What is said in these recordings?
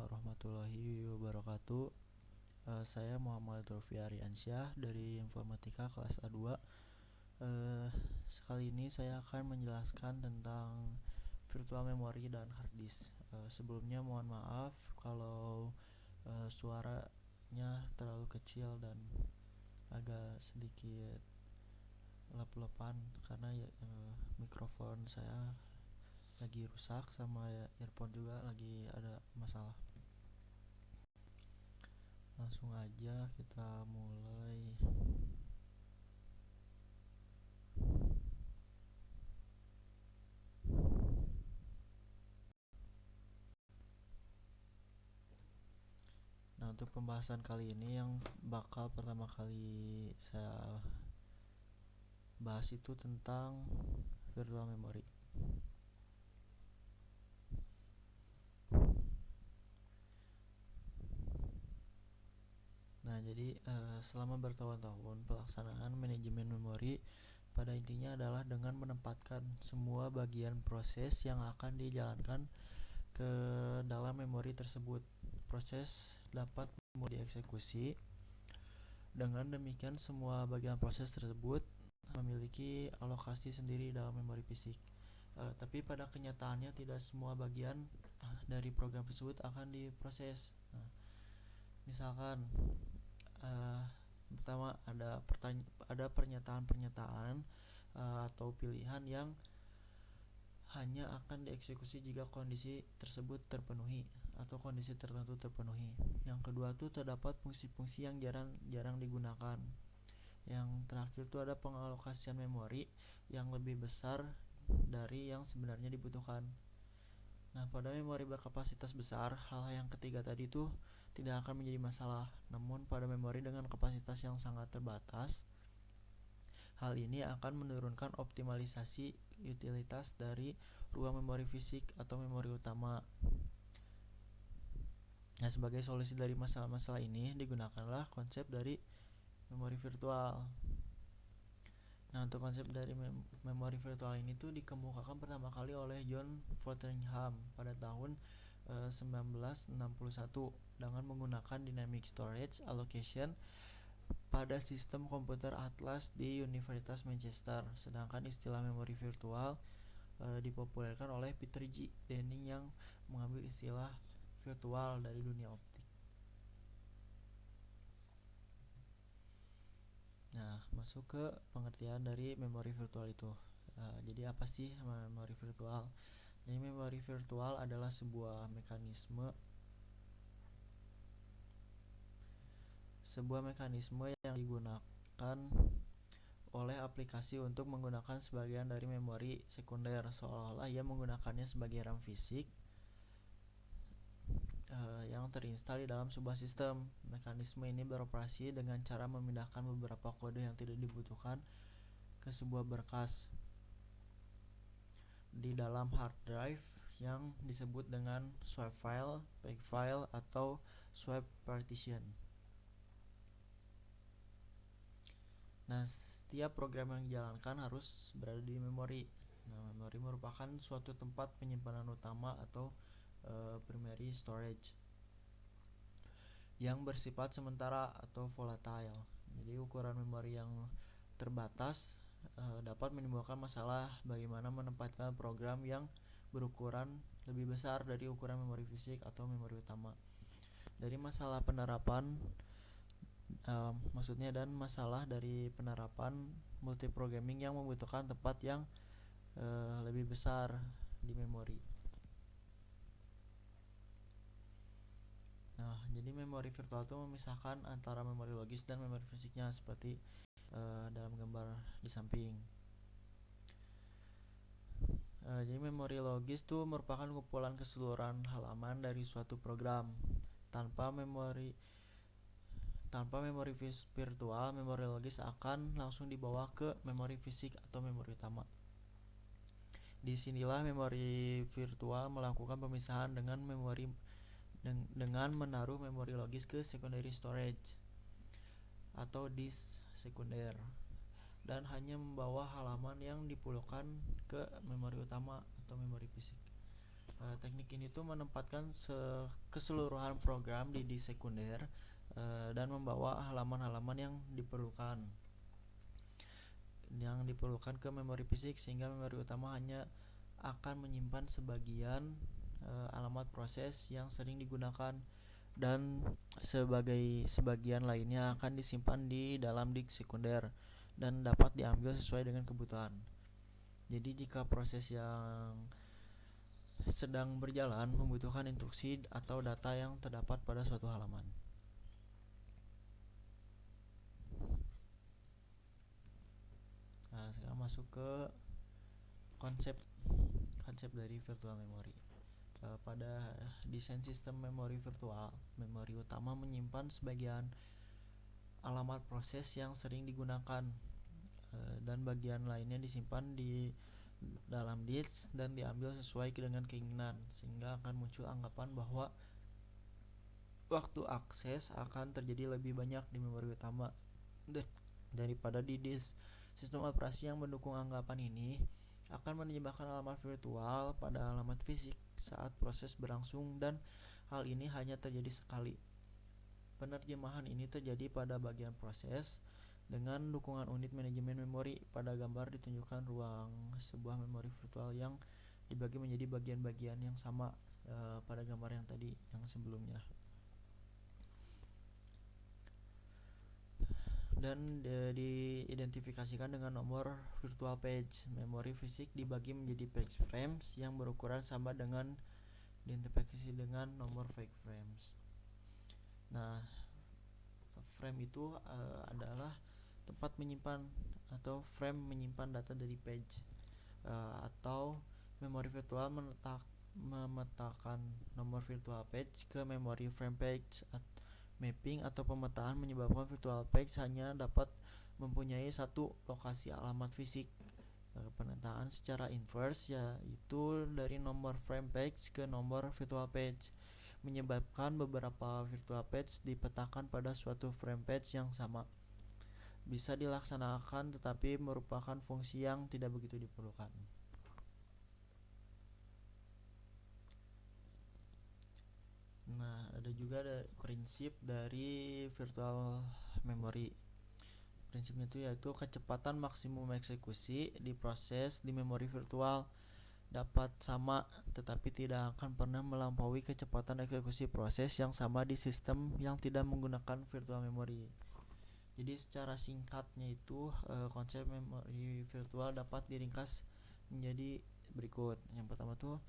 warahmatullahi wabarakatuh. Saya Muhammad Rofi Ariansyah dari Informatika kelas A2. Sekali ini saya akan menjelaskan tentang virtual memory dan hard disk. Sebelumnya mohon maaf kalau suaranya terlalu kecil dan agak sedikit lep-lepan karena mikrofon saya lagi rusak sama earphone juga lagi ada masalah. Langsung aja kita mulai. Nah, untuk pembahasan kali ini yang bakal pertama kali saya bahas itu tentang virtual memory. Nah, jadi selama bertahun-tahun pelaksanaan manajemen memori pada intinya adalah dengan menempatkan semua bagian proses yang akan dijalankan ke dalam memori tersebut. Proses dapat dieksekusi. Dengan demikian semua bagian proses tersebut memiliki alokasi sendiri dalam memori fisik. Tapi pada kenyataannya tidak semua bagian dari program tersebut akan diproses. Misalkan pertama ada pernyataan-pernyataan atau pilihan yang hanya akan dieksekusi jika kondisi tersebut terpenuhi atau kondisi tertentu terpenuhi. Yang kedua tuh terdapat fungsi-fungsi yang jarang digunakan. Yang terakhir tuh ada pengalokasian memori yang lebih besar dari yang sebenarnya dibutuhkan. Nah, pada memori berkapasitas besar, hal yang ketiga tadi tuh tidak akan menjadi masalah. Namun pada memori dengan kapasitas yang sangat terbatas, hal ini akan menurunkan optimalisasi utilitas dari ruang memori fisik atau memori utama. Nah, sebagai solusi dari masalah-masalah ini digunakanlah konsep dari memori virtual. Nah, untuk konsep dari memori virtual ini tuh dikemukakan pertama kali oleh John Fotheringham pada tahun 1961 dengan menggunakan dynamic storage allocation pada sistem komputer Atlas di Universitas Manchester. Sedangkan istilah memori virtual dipopulerkan oleh Peter G. Denning yang mengambil istilah virtual dari dunia optik. Nah, masuk ke pengertian dari memori virtual itu. Jadi apa sih memori virtual? Jadi memori virtual adalah sebuah mekanisme yang digunakan oleh aplikasi untuk menggunakan sebagian dari memori sekunder, seolah-olah ia menggunakannya sebagai RAM fisik yang terinstal di dalam sebuah sistem. Mekanisme ini beroperasi dengan cara memindahkan beberapa kode yang tidak dibutuhkan ke sebuah berkas di dalam hard drive yang disebut dengan swap file, peg file, atau swap partition. Nah, setiap program yang dijalankan harus berada di memori. Nah, memori merupakan suatu tempat penyimpanan utama atau primary storage yang bersifat sementara atau volatile. Jadi ukuran memori yang terbatas dapat menimbulkan masalah bagaimana menempatkan program yang berukuran lebih besar dari ukuran memori fisik atau memori utama. Dari masalah penerapan masalah dari penerapan multiprogramming yang membutuhkan tempat yang lebih besar di memori. Nah, jadi memori virtual itu memisahkan antara memori logis dan memori fisiknya seperti dalam gambar di samping. Jadi memori logis itu merupakan kumpulan keseluruhan halaman dari suatu program. Tanpa memori virtual, memori logis akan langsung dibawa ke memori fisik atau memori utama. Disinilah memori virtual melakukan pemisahan dengan menaruh memori logis ke secondary storage atau disk sekunder dan hanya membawa halaman yang dipulaukan ke memori utama atau memori fisik. Teknik ini tuh menempatkan keseluruhan program di disk sekunder dan membawa halaman-halaman yang diperlukan ke memori fisik, sehingga memori utama hanya akan menyimpan sebagian alamat proses yang sering digunakan dan sebagian lainnya akan disimpan di dalam disk sekunder dan dapat diambil sesuai dengan kebutuhan. Jadi jika proses yang sedang berjalan membutuhkan instruksi atau data yang terdapat pada suatu halaman. Nah, sekarang masuk ke konsep dari virtual memory. Pada desain sistem memori virtual, memori utama menyimpan sebagian alamat proses yang sering digunakan dan bagian lainnya disimpan di dalam disk dan diambil sesuai dengan keinginan, sehingga akan muncul anggapan bahwa waktu akses akan terjadi lebih banyak di memori utama daripada di disk. Sistem operasi yang mendukung anggapan ini akan menyimpan alamat virtual pada alamat fisik saat proses berlangsung, dan hal ini hanya terjadi sekali. Penerjemahan ini terjadi pada bagian proses dengan dukungan unit manajemen memori. Pada gambar ditunjukkan ruang sebuah memori virtual yang dibagi menjadi bagian-bagian yang sama pada gambar yang tadi yang sebelumnya. Dan diidentifikasikan dengan nomor virtual page. Memori fisik dibagi menjadi page frames yang berukuran sama dengan diidentifikasi dengan nomor fake frames. Nah, frame itu adalah tempat menyimpan atau frame menyimpan data dari page, atau memori virtual memetakan nomor virtual page ke memori frame page. Mapping atau pemetaan menyebabkan virtual page hanya dapat mempunyai satu lokasi alamat fisik. Pemetaan secara inverse, yaitu dari nomor frame page ke nomor virtual page, menyebabkan beberapa virtual page dipetakan pada suatu frame page yang sama. Bisa dilaksanakan tetapi merupakan fungsi yang tidak begitu diperlukan. Nah, ada juga prinsip dari virtual memory. Prinsipnya itu yaitu kecepatan maksimum eksekusi di proses di memori virtual dapat sama, tetapi tidak akan pernah melampaui kecepatan eksekusi proses yang sama di sistem yang tidak menggunakan virtual memory. Jadi secara singkatnya itu konsep memori virtual dapat diringkas menjadi berikut. Yang pertama tuh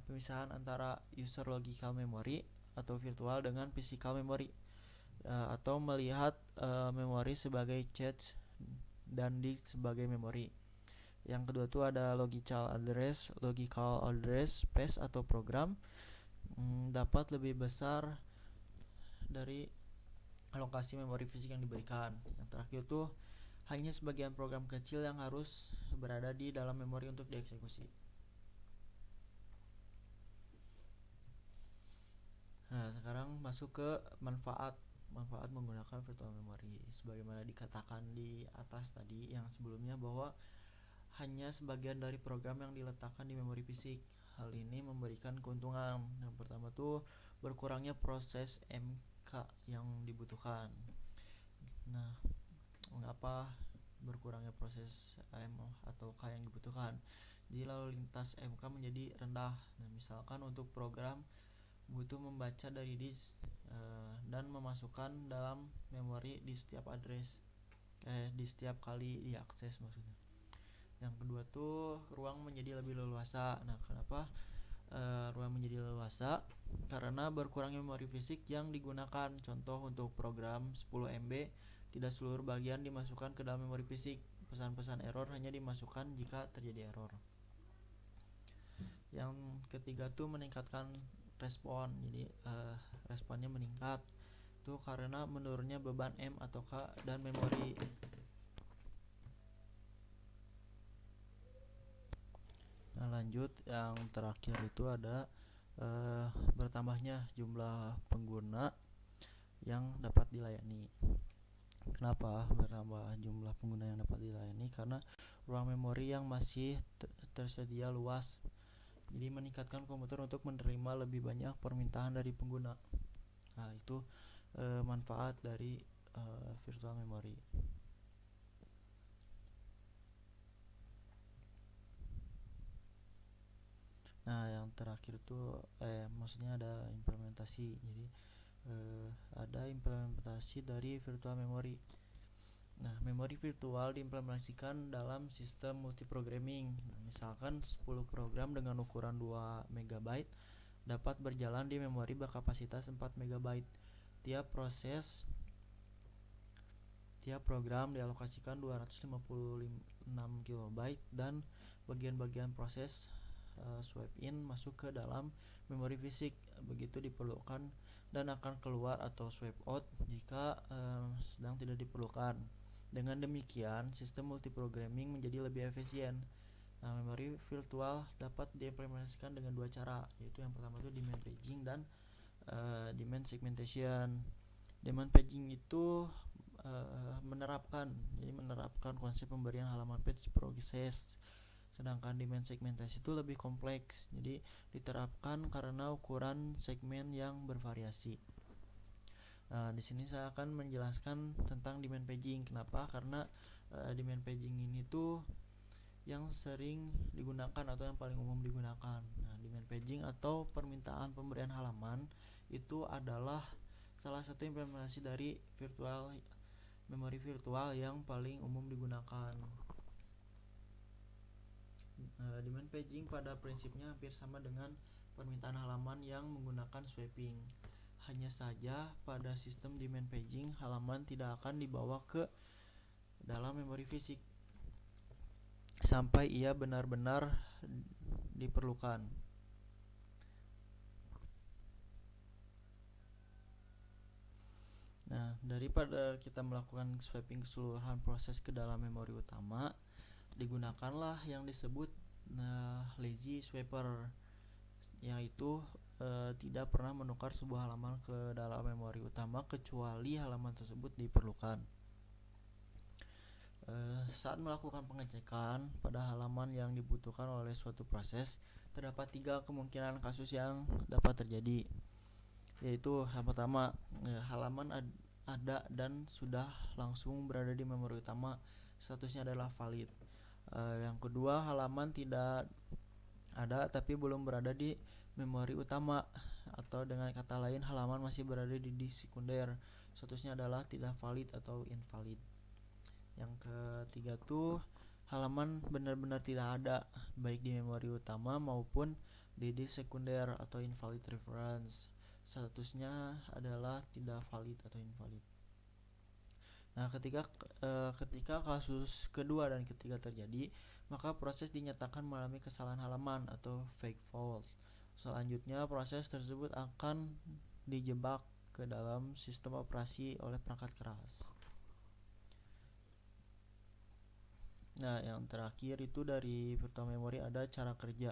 pemisahan antara user logical memory atau virtual dengan physical memory, atau melihat memori sebagai cache dan disk sebagai memori. Yang kedua tuh ada logical address space atau program dapat lebih besar dari alokasi memori fisik yang diberikan. Yang terakhir tuh hanya sebagian program kecil yang harus berada di dalam memori untuk dieksekusi. Nah, sekarang masuk ke manfaat menggunakan virtual memory. Sebagaimana dikatakan di atas tadi yang sebelumnya, bahwa hanya sebagian dari program yang diletakkan di memori fisik. Hal ini memberikan keuntungan. Yang pertama tuh berkurangnya proses MK yang dibutuhkan. Nah, mengapa berkurangnya proses M atau K yang dibutuhkan? Jadi lalu lintas MK menjadi rendah. Nah, misalkan untuk program butuh membaca dari disk dan memasukkan dalam memori di setiap di setiap kali diakses maksudnya. Yang kedua tuh ruang menjadi lebih leluasa. Nah, kenapa ruang menjadi leluasa? Karena berkurangnya memori fisik yang digunakan. Contoh untuk program 10 MB, tidak seluruh bagian dimasukkan ke dalam memori fisik. Pesan-pesan error hanya dimasukkan jika terjadi error. Yang ketiga tuh meningkatkan respon. Jadi responnya meningkat tuh karena menurunnya beban M atau K dan memori. Nah, lanjut yang terakhir itu ada bertambahnya jumlah pengguna yang dapat dilayani. Kenapa bertambah jumlah pengguna yang dapat dilayani? Karena ruang memori yang masih tersedia luas Jadi meningkatkan komputer untuk menerima lebih banyak permintaan dari pengguna. Nah, itu manfaat dari virtual memory. Nah, yang terakhir tuh maksudnya ada implementasi. Jadi ada implementasi dari virtual memory. Nah, memori virtual diimplementasikan dalam sistem multiprogramming. Nah, misalkan 10 program dengan ukuran 2 MB dapat berjalan di memori berkapasitas 4 MB. Tiap program dialokasikan 256 KB dan bagian-bagian proses swipe in masuk ke dalam memori fisik begitu diperlukan dan akan keluar atau swipe out jika sedang tidak diperlukan. Dengan demikian, sistem multiprogramming menjadi lebih efisien. Nah, memori virtual dapat diimplementasikan dengan dua cara, yaitu yang pertama itu demand paging dan demand segmentation. Demand paging itu menerapkan konsep pemberian halaman page process, sedangkan demand segmentasi itu lebih kompleks, jadi diterapkan karena ukuran segmen yang bervariasi. Nah, di sini saya akan menjelaskan tentang demand paging. Kenapa? Karena demand paging ini tuh yang sering digunakan atau yang paling umum digunakan. Nah, demand paging atau permintaan pemberian halaman itu adalah salah satu implementasi dari memori virtual yang paling umum digunakan. Demand paging pada prinsipnya hampir sama dengan permintaan halaman yang menggunakan sweeping. Hanya saja pada sistem demand paging halaman tidak akan dibawa ke dalam memori fisik sampai ia benar-benar diperlukan. Nah, daripada kita melakukan sweeping keseluruhan proses ke dalam memori utama, digunakanlah yang disebut lazy swapper, yaitu tidak pernah menukar sebuah halaman ke dalam memori utama kecuali halaman tersebut diperlukan. Saat melakukan pengecekan pada halaman yang dibutuhkan oleh suatu proses, terdapat 3 kemungkinan kasus yang dapat terjadi, yaitu yang pertama, halaman ada dan sudah langsung berada di memori utama, statusnya adalah valid. Yang kedua, halaman tidak ada tapi belum berada di memori utama, atau dengan kata lain halaman masih berada di disk sekunder, statusnya adalah tidak valid atau invalid. Yang ketiga tuh, halaman benar-benar tidak ada baik di memori utama maupun di disk sekunder atau invalid reference, statusnya adalah tidak valid atau invalid. Nah, ketika kasus kedua dan ketiga terjadi, maka proses dinyatakan mengalami kesalahan halaman atau fake fault. Selanjutnya, proses tersebut akan dijebak ke dalam sistem operasi oleh perangkat keras. Nah, yang terakhir itu dari virtual memory ada cara kerja.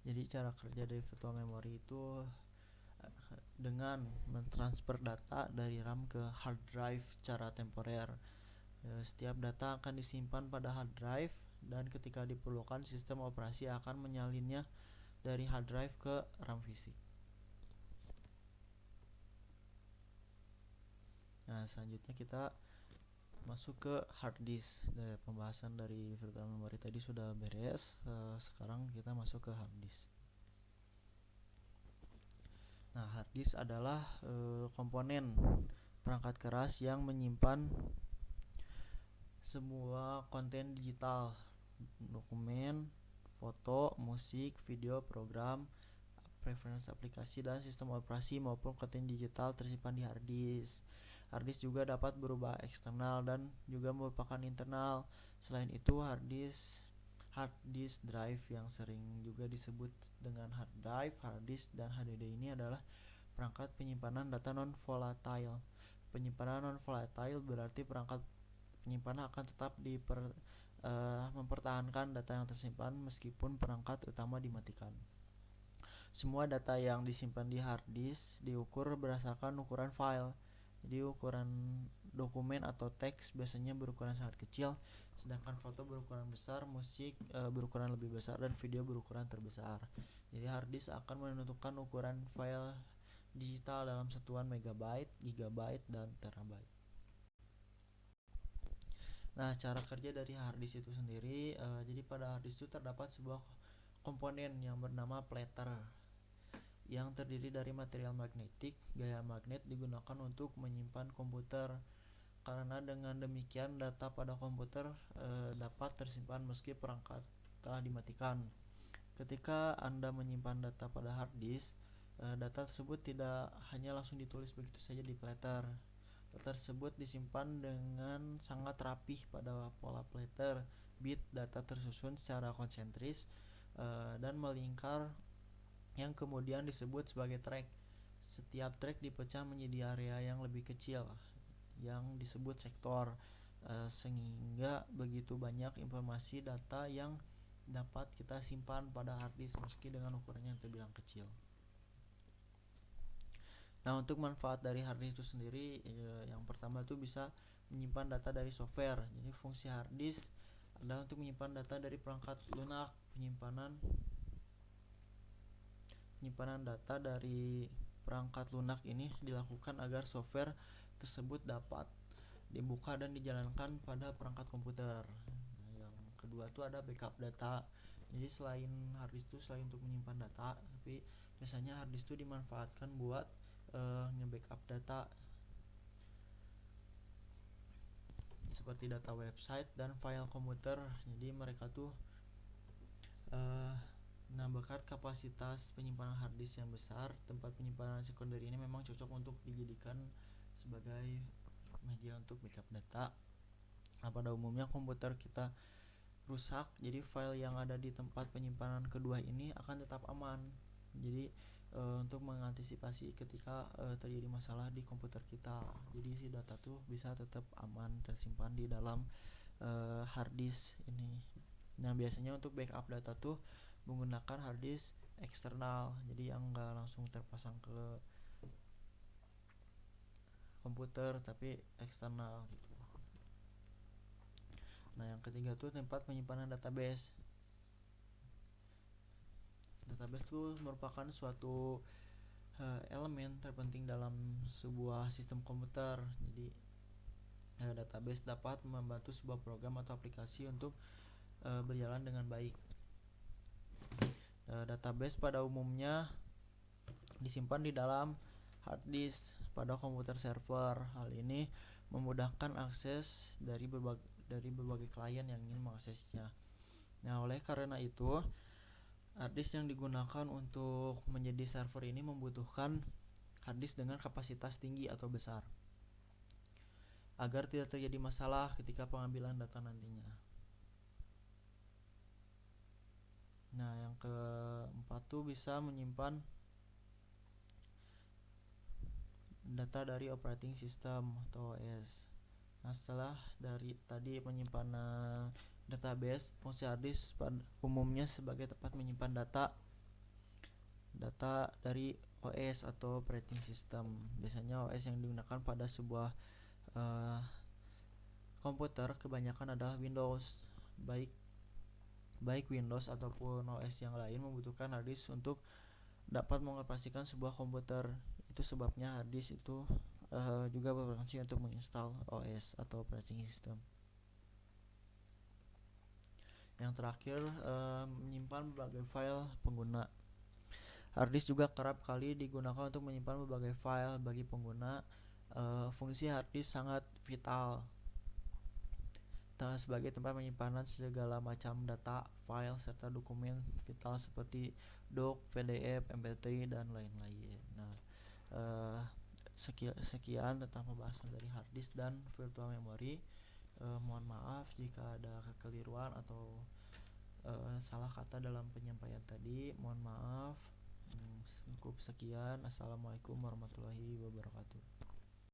Jadi cara kerja dari virtual memory itu dengan mentransfer data dari RAM ke hard drive secara temporer. Setiap data akan disimpan pada hard drive dan ketika diperlukan sistem operasi akan menyalinnya dari hard drive ke RAM fisik. Nah, selanjutnya kita masuk ke hard disk. Pembahasan dari virtual memory tadi sudah beres. Sekarang kita masuk ke hard disk. Nah, hard disk adalah komponen perangkat keras yang menyimpan semua konten digital, dokumen, foto, musik, video, program, preferensi aplikasi dan sistem operasi maupun konten digital tersimpan di hard disk. Hard disk juga dapat berubah eksternal dan juga merupakan internal. Selain itu, hard disk drive yang sering juga disebut dengan hard drive, hard disk dan HDD ini adalah perangkat penyimpanan data non volatile. Penyimpanan non volatile berarti perangkat penyimpanan akan tetap mempertahankan data yang tersimpan meskipun perangkat utama dimatikan. Semua data yang disimpan di hard disk diukur berdasarkan ukuran file. Jadi ukuran dokumen atau teks biasanya berukuran sangat kecil, sedangkan foto berukuran besar, musik berukuran lebih besar, dan video berukuran terbesar. Jadi hard disk akan menentukan ukuran file digital dalam satuan megabyte, gigabyte, dan terabyte. Nah, cara kerja dari hard disk itu sendiri, jadi pada hard disk itu terdapat sebuah komponen yang bernama platter yang terdiri dari material magnetik. Gaya magnet digunakan untuk menyimpan komputer, karena dengan demikian data pada komputer dapat tersimpan meski perangkat telah dimatikan. Ketika Anda menyimpan data pada hard disk, data tersebut tidak hanya langsung ditulis begitu saja di platter. Data tersebut disimpan dengan sangat rapih pada pola platter. Bit data tersusun secara konsentris dan melingkar, yang kemudian disebut sebagai track. Setiap track dipecah menjadi area yang lebih kecil yang disebut sektor, sehingga begitu banyak informasi data yang dapat kita simpan pada hard disk meski dengan ukurannya yang terbilang kecil. Nah, untuk manfaat dari hard disk itu sendiri, yang pertama itu bisa menyimpan data dari software. Jadi fungsi hard disk adalah untuk menyimpan data dari perangkat lunak. Penyimpanan data dari perangkat lunak ini dilakukan agar software tersebut dapat dibuka dan dijalankan pada perangkat komputer. Nah, yang kedua itu ada backup data. Jadi selain hard disk itu selain untuk menyimpan data, tapi biasanya hard disk itu dimanfaatkan buat nge-backup data seperti data website dan file komputer. Jadi mereka tuh berkat kapasitas penyimpanan hard disk yang besar, tempat penyimpanan sekunder ini memang cocok untuk dijadikan sebagai media untuk backup data. Nah, pada umumnya komputer kita rusak, jadi file yang ada di tempat penyimpanan kedua ini akan tetap aman. Jadi untuk mengantisipasi ketika terjadi masalah di komputer kita, jadi si data tuh bisa tetap aman tersimpan di dalam hard disk ini. Nah, biasanya untuk backup data tuh menggunakan hard disk eksternal, jadi yang enggak langsung terpasang ke komputer tapi eksternal gitu. Nah, yang ketiga tuh tempat penyimpanan database. Database itu merupakan suatu elemen terpenting dalam sebuah sistem komputer. Jadi database dapat membantu sebuah program atau aplikasi untuk berjalan dengan baik. Database pada umumnya disimpan di dalam hard disk pada komputer server. Hal ini memudahkan akses dari berbagai klien yang ingin mengaksesnya. Nah, oleh karena itu, hard disk yang digunakan untuk menjadi server ini membutuhkan hard disk dengan kapasitas tinggi atau besar, agar tidak terjadi masalah ketika pengambilan data nantinya. Nah, yang keempat tuh bisa menyimpan data dari operating system atau OS. Nah, setelah dari tadi penyimpanan database, fungsi hard disk umumnya sebagai tempat menyimpan data dari OS atau operating system. Biasanya OS yang digunakan pada sebuah komputer kebanyakan adalah Windows. Baik Windows ataupun OS yang lain membutuhkan hard disk untuk dapat mengoperasikan sebuah komputer. Itu sebabnya hard disk itu juga berfungsi untuk menginstal OS atau operating system. Yang terakhir, menyimpan berbagai file pengguna. Hard disk juga kerap kali digunakan untuk menyimpan berbagai file bagi pengguna. Fungsi hard disk sangat vital sebagai tempat penyimpanan segala macam data, file, serta dokumen vital seperti doc, PDF, MP3, dan lain-lain. Nah, sekian tentang pembahasan dari hard disk dan virtual memory. Mohon maaf jika ada kekeliruan atau salah kata dalam penyampaian tadi. Mohon maaf. Cukup sekian. Assalamualaikum warahmatullahi wabarakatuh.